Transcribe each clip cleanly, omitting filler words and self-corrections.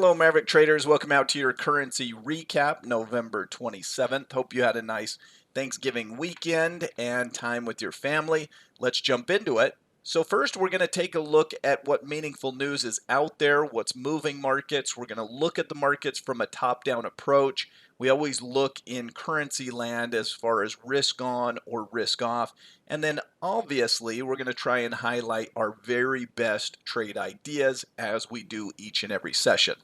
Hello, Maverick traders. Welcome out to your currency recap, November 27th. Hope you had a nice Thanksgiving weekend and time with your family. Let's jump into it. So first, we're going to take a look at what meaningful news is out there, what's moving markets. We're going to look at the markets from a top-down approach. We always look in currency land as far as risk on or risk off. And then obviously, we're going to try and highlight our very best trade ideas as we do each and every session.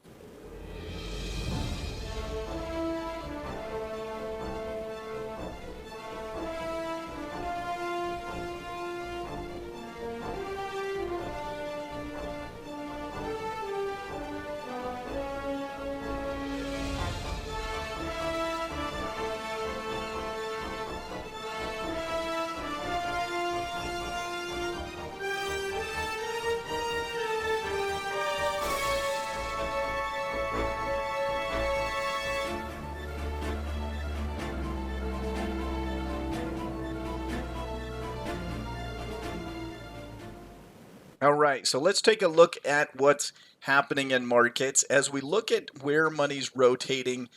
All right, so let's take a look at what's happening in markets. As we look at where money's rotating,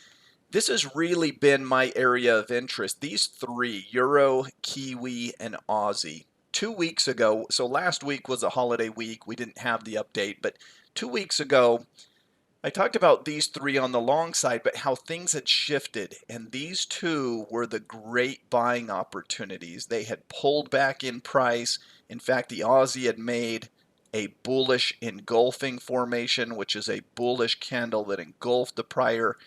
this has really been my area of interest. These three, Euro, Kiwi, and Aussie. 2 weeks ago, so last week was a holiday week. We didn't have the update, but 2 weeks ago, I talked about these three on the long side, but how things had shifted. And these two were the great buying opportunities. They had pulled back in price. In fact, the Aussie had made a bullish engulfing formation, which is a bullish candle that engulfed the prior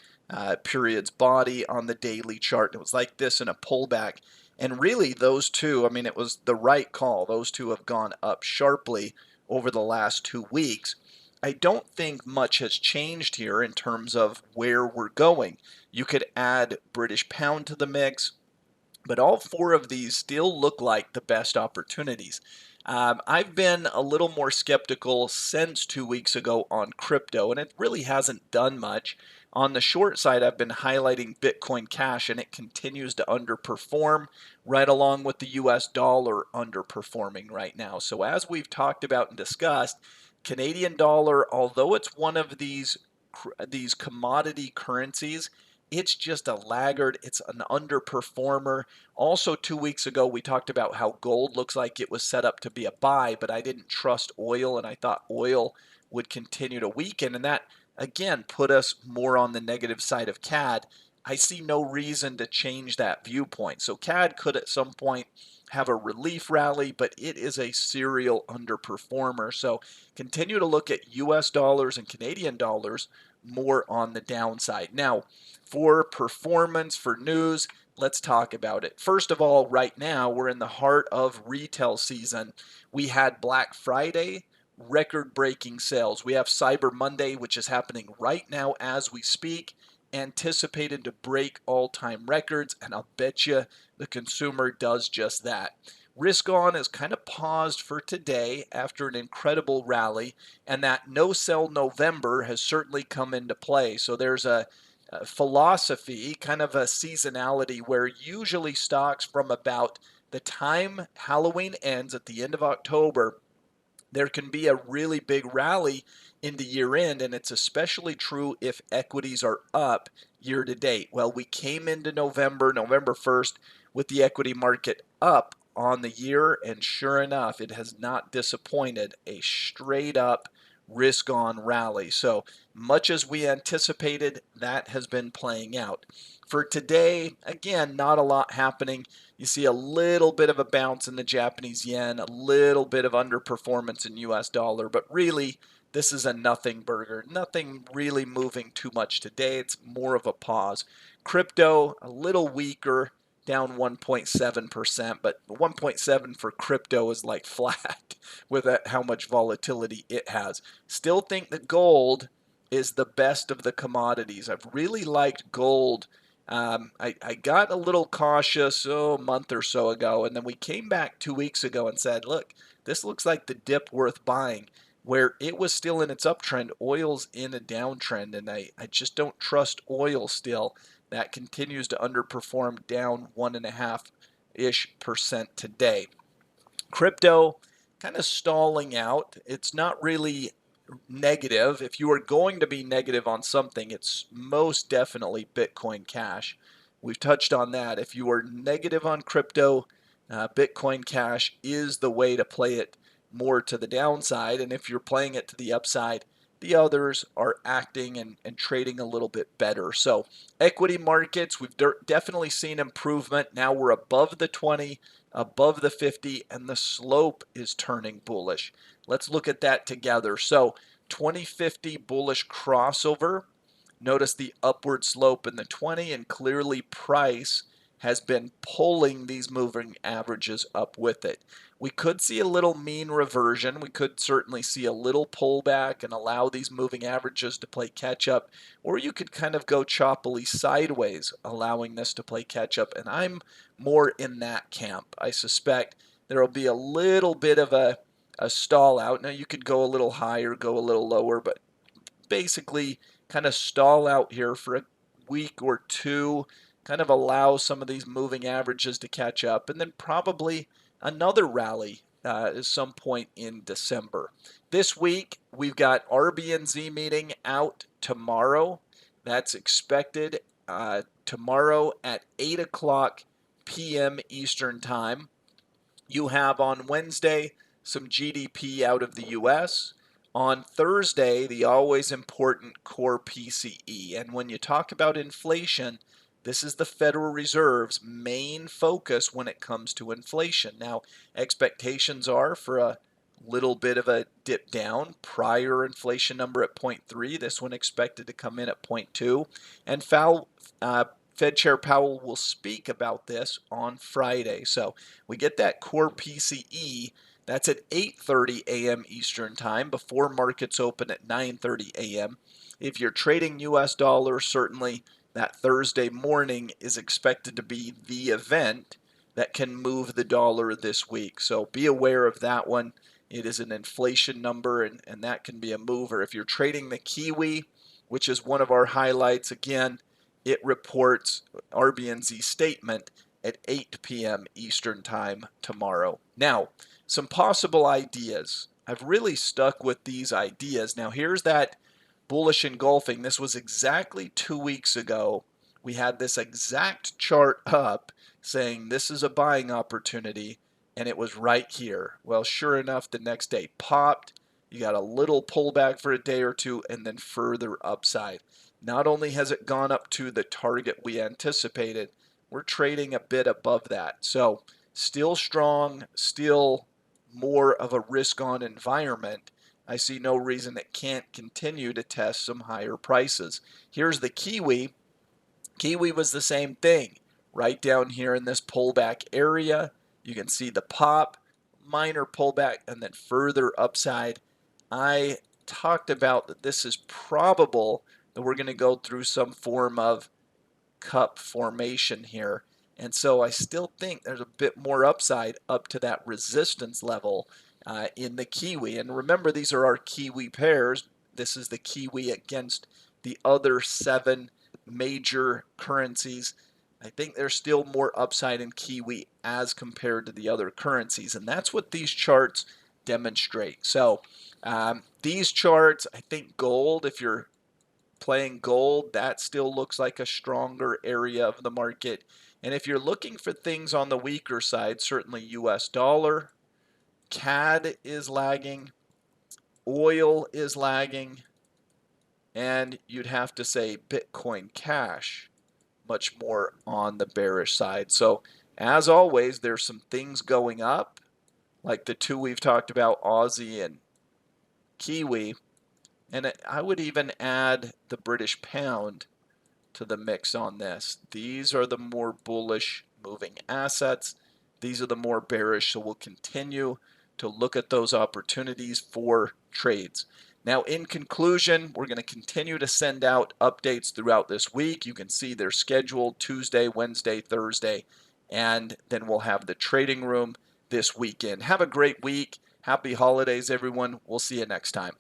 period's body on the daily chart. It was like this in a pullback. And really, those two, I mean, it was the right call. Those two have gone up sharply over the last 2 weeks. I don't think much has changed here in terms of where we're going. You could add British pound to the mix, but all four of these still look like the best opportunities. I've been a little more skeptical since 2 weeks ago on crypto, and it really hasn't done much. On the short side, I've been highlighting Bitcoin Cash, and it continues to underperform right along with the US dollar underperforming right now. So as we've talked about and discussed, Canadian dollar, although it's one of these commodity currencies, it's just a laggard. It's an underperformer. Also, 2 weeks ago, we talked about how gold looks like it was set up to be a buy, but I didn't trust oil, and I thought oil would continue to weaken, and that, again, put us more on the negative side of CAD. I see no reason to change that viewpoint. So CAD could at some point have a relief rally, but it is a serial underperformer. So continue to look at US dollars and Canadian dollars more on the downside. Now, for performance, for news, let's talk about it. First of all, right now, we're in the heart of retail season. We had Black Friday, record-breaking sales. We have Cyber Monday, which is happening right now as we speak, anticipated to break all-time records, and I'll bet you the consumer does just that. Risk on is kind of paused for today after an incredible rally, and that no-sell November has certainly come into play. So there's a philosophy, kind of a seasonality, where usually stocks from about the time Halloween ends at the end of October, there can be a really big rally into year end, and it's especially true if equities are up year to date. Well, we came into November 1st, with the equity market up on the year, and sure enough, it has not disappointed. A straight up risk on rally. So much as we anticipated, that has been playing out. For today, again, not a lot happening. You see a little bit of a bounce in the Japanese yen, a little bit of underperformance in US dollar, but really this is a nothing burger. Nothing really moving too much today. It's more of a pause. Crypto, a little weaker, down 1.7%, but 1.7 for crypto is like flat with how much volatility it has. Still think that gold is the best of the commodities. I've really liked gold. I got a little cautious a month or so ago, and then we came back 2 weeks ago and said, look, this looks like the dip worth buying. Where it was still in its uptrend, oil's in a downtrend, and I just don't trust oil still. That continues to underperform, down 1.5-ish% today. Crypto kind of stalling out. It's not really negative, if you are going to be negative on something, it's most definitely Bitcoin Cash. We've touched on that. If you are negative on crypto, Bitcoin Cash is the way to play it more to the downside. And if you're playing it to the upside, the others are acting and trading a little bit better. So equity markets, we've definitely seen improvement. Now we're above the 20, above the 50, and the slope is turning bullish. Let's look at that together. So 2050 bullish crossover. Notice the upward slope in the 20, and clearly price has been pulling these moving averages up with it. We could see a little mean reversion. We could certainly see a little pullback and allow these moving averages to play catch up, or you could kind of go choppily sideways, allowing this to play catch up, and I'm more in that camp. I suspect there will be a little bit of a stall out. Now you could go a little higher, go a little lower, but basically kind of stall out here for a week or two, kind of allow some of these moving averages to catch up, and then probably another rally at some point in December. This week, we've got RBNZ meeting out tomorrow. That's expected tomorrow at 8 o'clock p.m. Eastern Time. You have on Wednesday some GDP out of the U.S., on Thursday, the always important core PCE. And when you talk about inflation, this is the Federal Reserve's main focus when it comes to inflation. Now, expectations are for a little bit of a dip down. Prior inflation number at 0.3, this one expected to come in at 0.2. And Fed Chair Powell will speak about this on Friday. So we get that core PCE. That's at 8:30 a.m. Eastern Time before markets open at 9:30 a.m. If you're trading U.S. dollars, certainly that Thursday morning is expected to be the event that can move the dollar this week. So be aware of that one. It is an inflation number, and that can be a mover. If you're trading the Kiwi, which is one of our highlights, again, it reports RBNZ statement at 8 p.m. Eastern Time tomorrow. Now, some possible ideas. I've really stuck with these ideas. Now, here's that bullish engulfing. This was exactly 2 weeks ago. We had this exact chart up saying this is a buying opportunity, and it was right here. Well, sure enough, the next day popped. You got a little pullback for a day or two, and then further upside. Not only has it gone up to the target we anticipated, we're trading a bit above that. So still strong, still more of a risk-on environment. I see no reason it can't continue to test some higher prices. Here's the Kiwi. Kiwi was the same thing. Right down here in this pullback area, you can see the pop, minor pullback, and then further upside. I talked about that this is probable that we're going to go through some form of cup formation here. And so I still think there's a bit more upside up to that resistance level in the Kiwi. And remember, these are our Kiwi pairs. This is the Kiwi against the other 7 major currencies. I think there's still more upside in Kiwi as compared to the other currencies. And that's what these charts demonstrate. So these charts, I think gold, if you're playing gold, that still looks like a stronger area of the market. And if you're looking for things on the weaker side, certainly US dollar, CAD is lagging, oil is lagging, and you'd have to say Bitcoin Cash much more on the bearish side. So as always, there's some things going up, like the 2 we've talked about, Aussie and Kiwi. And I would even add the British pound to the mix on this. These are the more bullish moving assets. These are the more bearish, so we'll continue to look at those opportunities for trades. Now, in conclusion, we're going to continue to send out updates throughout this week. You can see they're scheduled Tuesday, Wednesday, Thursday, and then we'll have the trading room this weekend. Have a great week. Happy holidays, everyone. We'll see you next time.